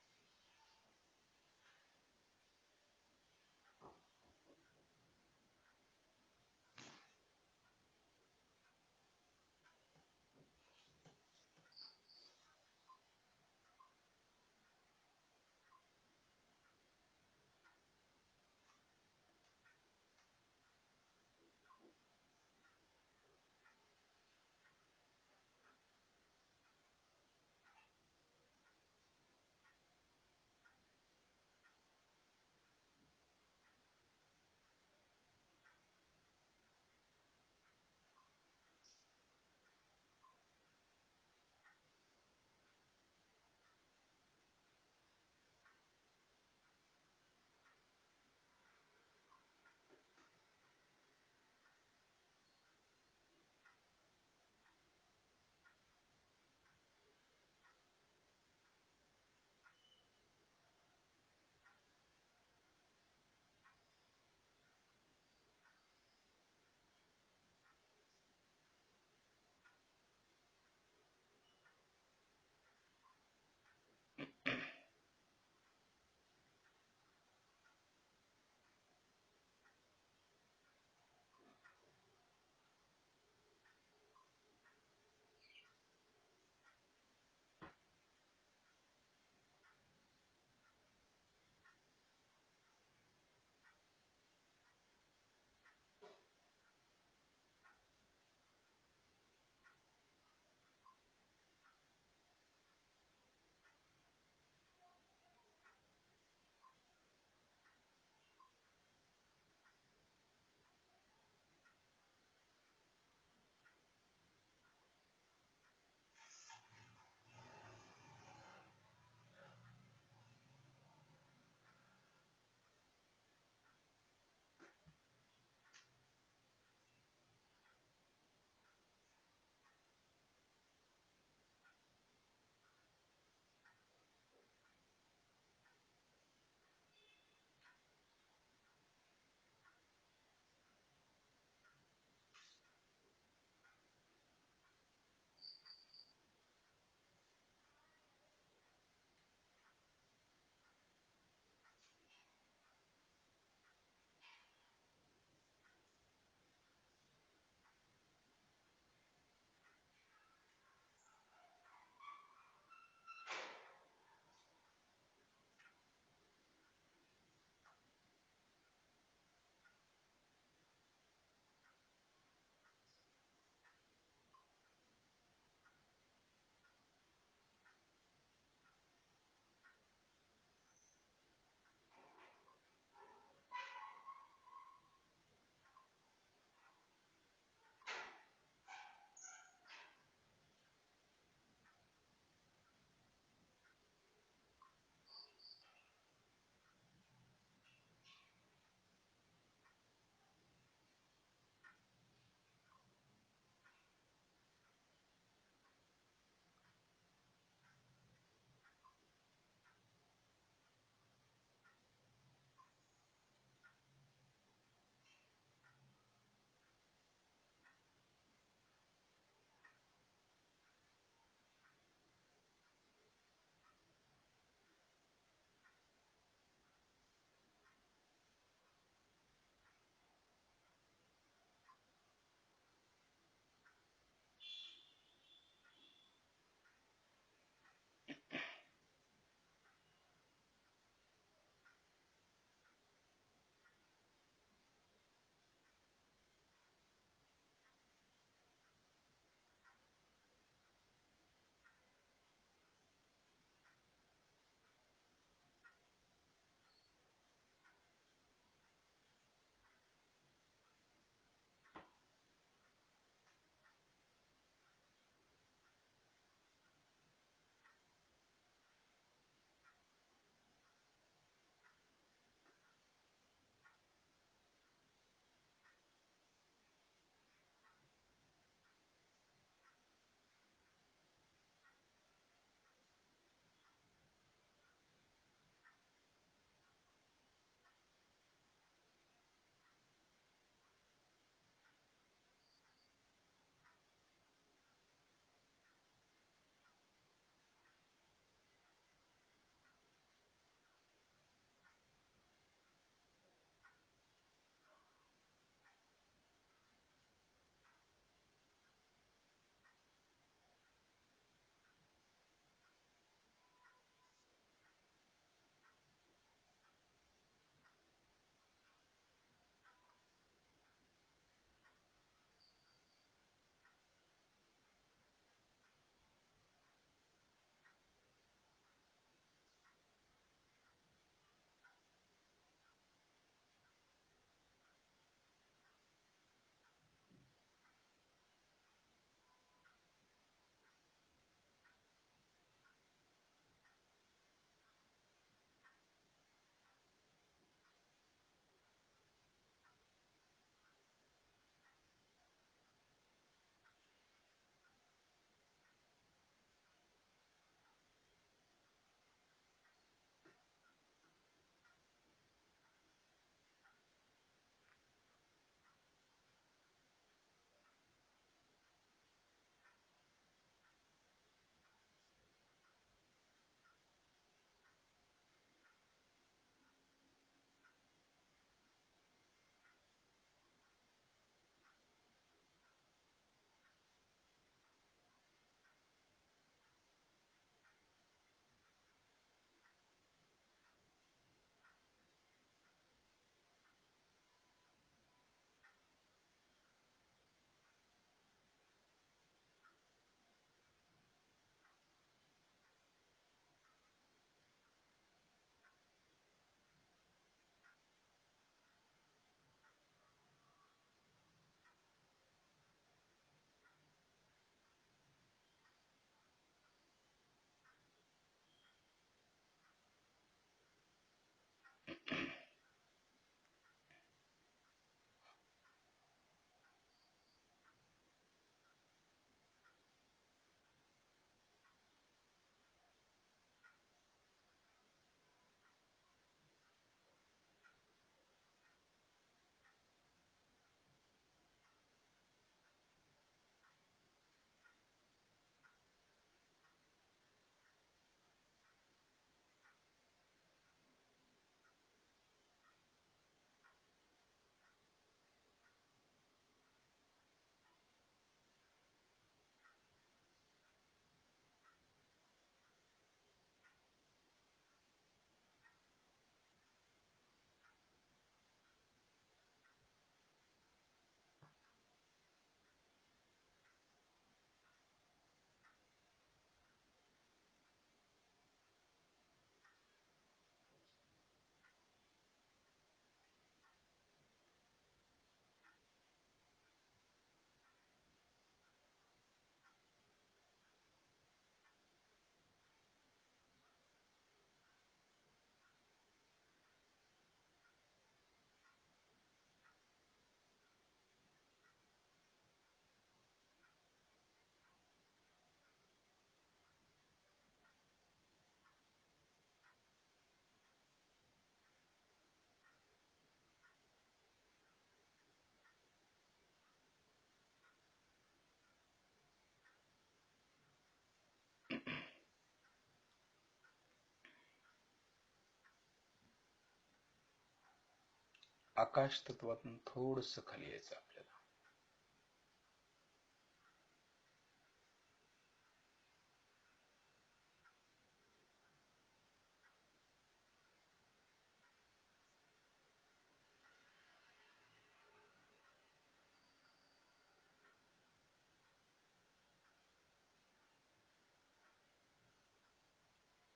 आकाश तत्वातून थोडस खाली यायचं आपल्याला.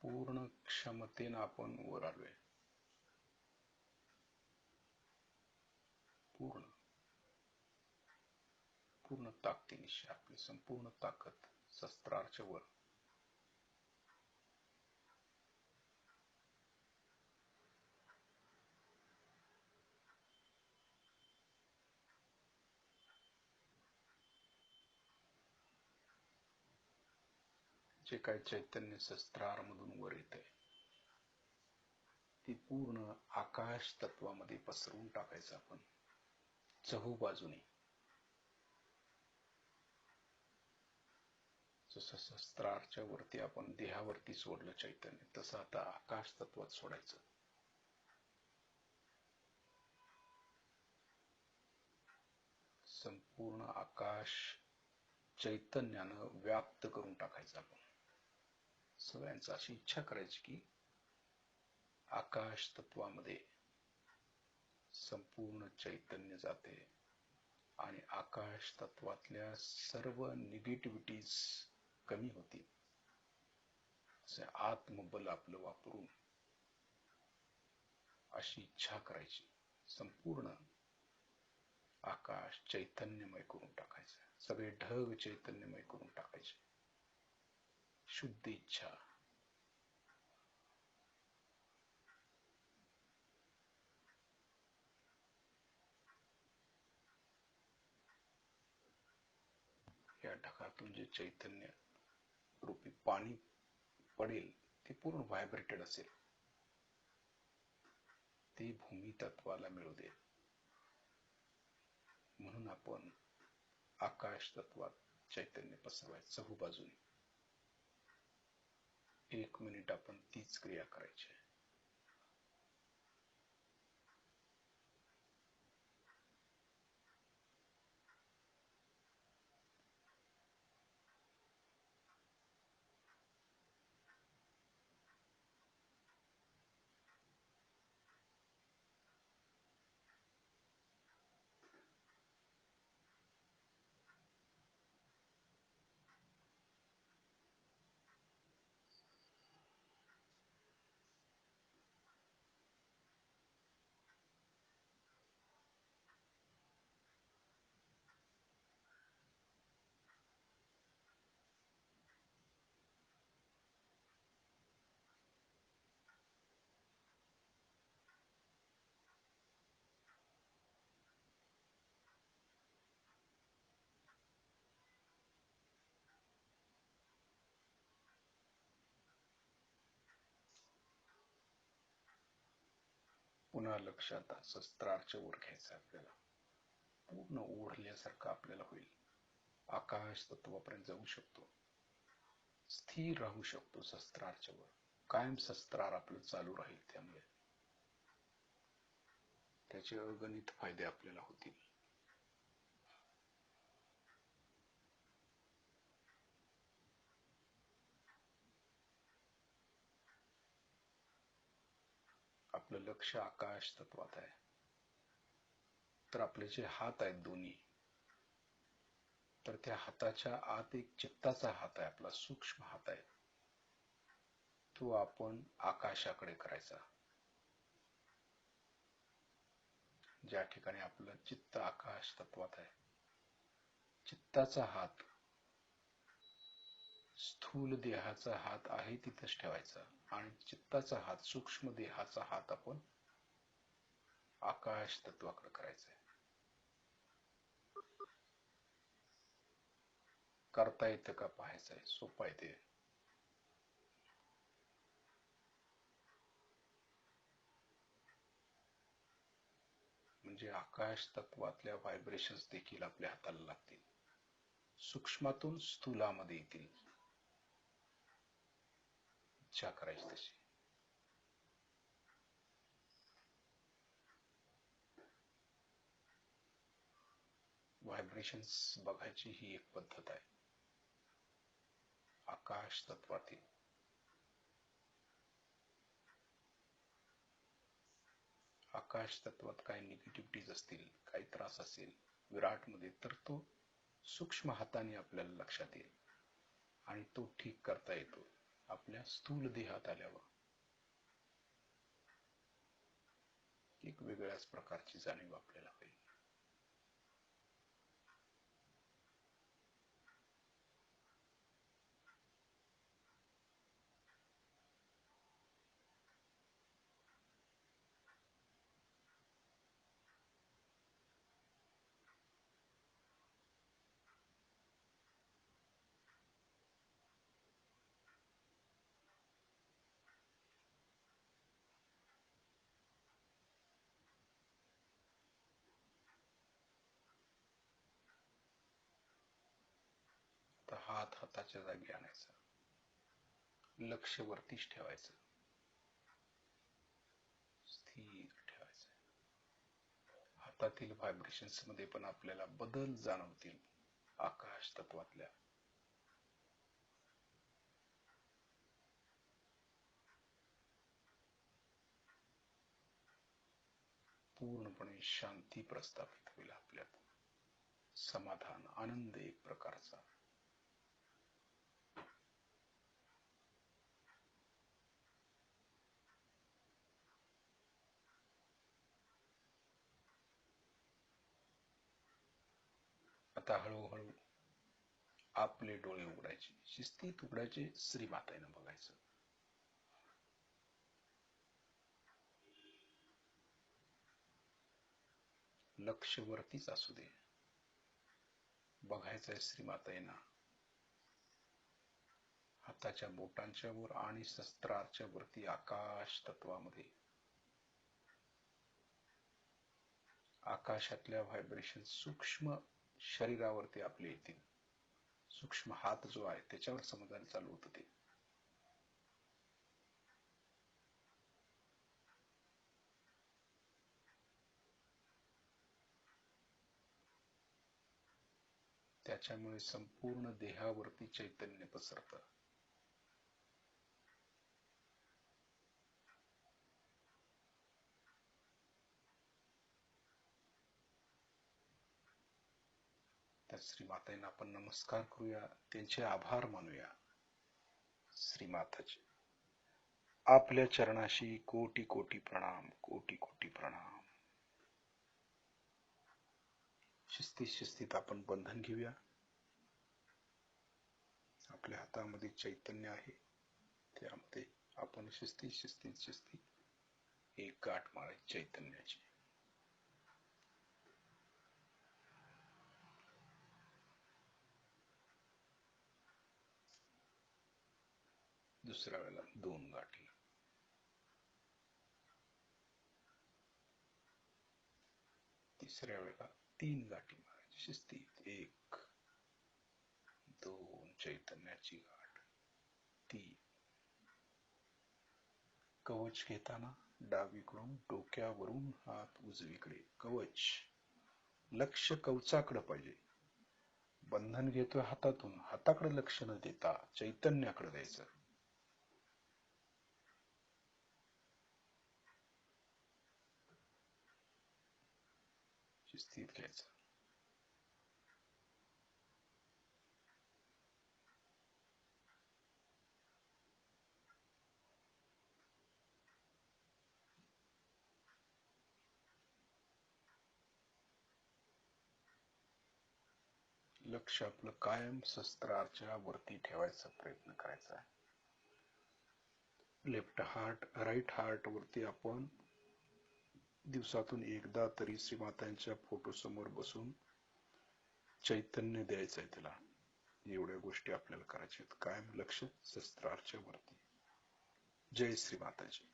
पूर्ण क्षमतेनं आपण वर आलोय. पूर्ण पूर्ण ताकदीनिशी आपली संपूर्ण ताकद शस्त्राच्या वर. जे काही चैतन्य शस्त्रार मधून वर येत आहे ती पूर्ण आकाश तत्वामध्ये पसरवून टाकायचं आपण चहूबाजूने. जसं शस्त्राच्या वरती आपण देहावरती सोडलं चैतन्य, तसं आता आकाश तत्वात सोडायचं. संपूर्ण आकाश चैतन्यानं व्याप्त करून टाकायचं आपण सगळ्यांचं. अशी इच्छा करायची की आकाश तत्वामध्ये संपूर्ण चैतन्य जाते आणि आकाश तत्वातल्या सर्व निगेटिव्हिटीज कमी होतील. असे आत्मबल आपलं वापरून अशी इच्छा करायची. संपूर्ण आकाश चैतन्यमय करून टाकायचं. सगळे ढग चैतन्यमय करून टाकायचे. शुद्ध इच्छा. या ढगातून जे चैतन्य रूपी पाणी पडेल ते पूर्ण व्हायब्रेटेड असेल. ते भूमी तत्वाला मिळू दे. म्हणून आपण आकाश तत्वात चैतन्य पसरवायचं चहूबाजूने. 1 मिनिट आपण तीच क्रिया करायची. पुन्हा लक्षात शस्त्राच्या वर घ्यायचं आपल्याला. पूर्ण ओढल्यासारखं आपल्याला होईल. आकाश तत्वापर्यंत जाऊ शकतो. स्थिर राहू शकतो शस्त्राच्या वर. कायम शस्त्रार आपलं चालू राहील. त्यामुळे त्याचे अगणित फायदे आपल्याला होतील. आपलं लक्ष आकाश तत्वात आहे. तर आपले जे हात आहेत दोन्ही, तर त्या हाताच्या आत एक चित्ताचा हात आहे, आपला सूक्ष्म हात आहे. तो आपण आकाशाकडे करायचा. ज्या ठिकाणी आपलं चित्त आकाश तत्वात आहे, चित्ताचा हात स्थूल देहाचा हात आहे तिथंच ठेवायचा आणि चित्ताचा हात सूक्ष्म देहाचा हात आपण आकाश तत्वाकडे करायचा. करता येतं का पाहायचंय. सोपं आहे ते. म्हणजे आकाश तत्वातल्या व्हायब्रेशन्स देखील आपल्या हाताला लागतील. सूक्ष्मातून स्थूलामध्ये येतील. इच्छा करायची तशी. व्हायब्रेशन्स बघायची ही एक पद्धत आहे. आकाश तत्वातील आकाश तत्वात काही निगेटिव्हिटीज असतील, काही त्रास असेल विराट मध्ये, तर तो सूक्ष्म हाताने आपल्याला लक्षात येईल आणि तो ठीक करता येतो आपल्या स्थूल देहात आल्यावर. एक वेगळ्याच प्रकारची जाणीव आपल्याला होईल. तर हात हाताच्या जागी आणायचा, लक्ष वरतीच ठेवायचं, स्थिर ठेवायचं. हातातील व्हायब्रेशन्स मध्ये पण आपल्याला बदल जाणवतील आकाश तत्वातल्या. पूर्णपणे शांती प्रस्थापित होईल आपल्यात, समाधान, आनंद एक प्रकारचा. आता हळूहळू आपले डोळे उघडायचे, शिस्तीत उघडायचे, श्रीमातेनं बघायचं. लक्ष वरतीच असू दे, बघायचंय श्रीमातेना. हाताच्या बोटांच्या वर आणि शस्त्राच्या वरती आकाश तत्वामध्ये आकाशातल्या व्हायब्रेशन सूक्ष्म शरीरावरती आपले येतील. सूक्ष्म हात जो आहे त्याच्यावर समाधान चालू होतं ते. त्याच्यामुळे संपूर्ण देहावरती चैतन्य पसरतं. त्या श्रीमातेना आपण नमस्कार करूया, त्यांचे आभार मानूया. श्रीमाताचे आपल्या चरणाशी कोटी कोटी प्रणाम, कोटी कोटी प्रणाम. शिस्तीत शिस्तीत आपण बंधन घेऊया. आपल्या हातामध्ये चैतन्य आहे, त्यामध्ये आपण शिस्तीत शिस्तीत शिस्तीत एक गाठ मारायची चैतन्याची. दुसऱ्या वेळेला 2 गाठी, तिसऱ्या वेळेला 3 गाठी मारायची शिस्तीत. 1 2 चैतन्याची गाठ, 3. कवच घेताना डावीकडून डोक्यावरून हात उजवीकडे. कवच, लक्ष कवचाकडे पाहिजे. बंधन घेतोय हातातून, हाताकडे लक्ष न देता चैतन्याकडे द्यायचं. शिस्तीत घ्यायचं. लक्ष आपलं कायम शस्त्राच्या वरती ठेवायचा प्रयत्न करायचा आहे. लेफ्ट हार्ट, राईट हार्ट वरती आपण दिवसातून एकदा तरी श्रीमातांच्या फोटो समोर बसून चैतन्य द्यायचंय त्याला. एवढ्या गोष्टी आपल्याला करायच्या आहेत. कायम लक्ष शस्त्राच्या वरती. जय श्री माताजी.